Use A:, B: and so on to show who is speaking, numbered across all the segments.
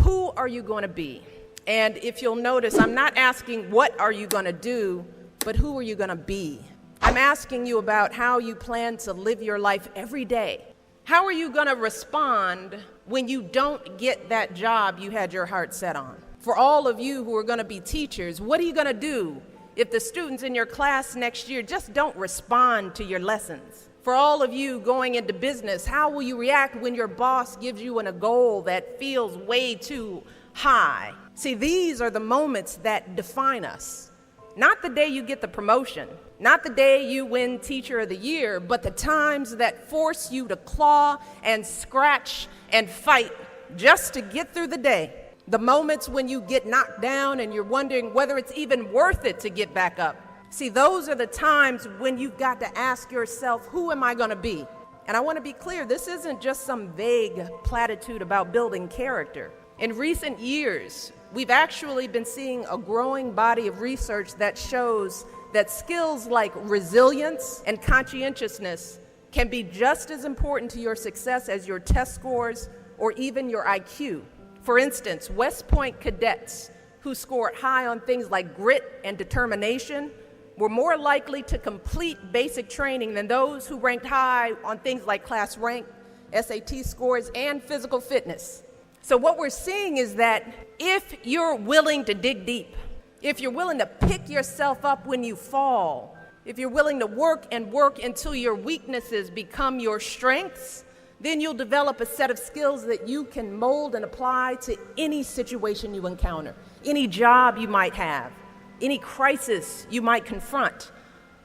A: Who are you going to be? And if you'll notice, I'm not asking what are you going to do, but who are you going to be? I'm asking you about how you plan to live your life every day. How are you going to respond when you don't get that job you had your heart set on? For all of you who are going to be teachers, what are you going to do if the students in your class next year just don't respond to your lessons? For all of you going into business, how will you react when your boss gives you a goal that feels way too high? See, these are the moments that define us. Not the day you get the promotion, not the day you win Teacher of the Year, but the times that force you to claw and scratch and fight just to get through the day. The moments when you get knocked down and you're wondering whether it's even worth it to get back up. See, those are the times when you've got to ask yourself, who am I going to be? And I want to be clear, this isn't just some vague platitude about building character. In recent years, we've actually been seeing a growing body of research that shows that skills like resilience and conscientiousness can be just as important to your success as your test scores or even your IQ. For instance, West Point cadets who scored high on things like grit and determination were more likely to complete basic training than those who ranked high on things like class rank, SAT scores, and physical fitness. So what we're seeing is that if you're willing to dig deep, if you're willing to pick yourself up when you fall, if you're willing to work and work until your weaknesses become your strengths, then you'll develop a set of skills that you can mold and apply to any situation you encounter, any job you might have, any crisis you might confront.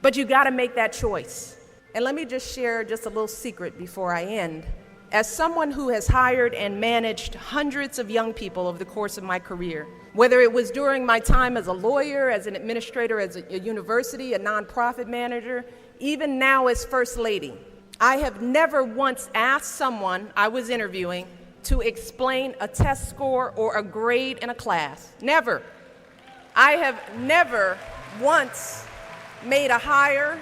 A: But you got to make that choice. And let me just share just a little secret before I end. As someone who has hired and managed hundreds of young people over the course of my career, whether it was during my time as a lawyer, as an administrator, as a university, a nonprofit manager, even now as First Lady, I have never once asked someone I was interviewing to explain a test score or a grade in a class. Never. I have never once made a hire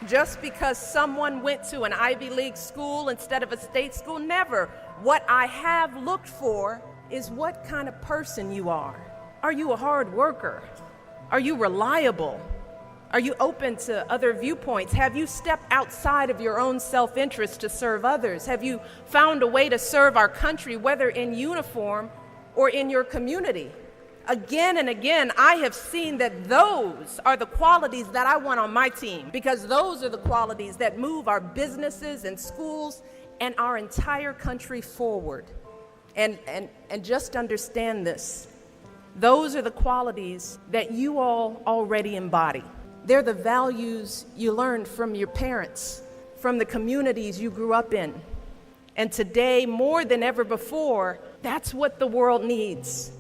A: just because someone went to an Ivy League school instead of a state school. Never. What I have looked for is what kind of person you are. Are you a hard worker? Are you reliable? Are you open to other viewpoints? Have you stepped outside of your own self-interest to serve others? Have you found a way to serve our country, whether in uniform or in your community? Again and again, I have seen that those are the qualities that I want on my team, because those are the qualities that move our businesses and schools and our entire country forward. And just understand this. Those are the qualities that you all already embody. They're the values you learned from your parents, from the communities you grew up in. And today, more than ever before, that's what the world needs.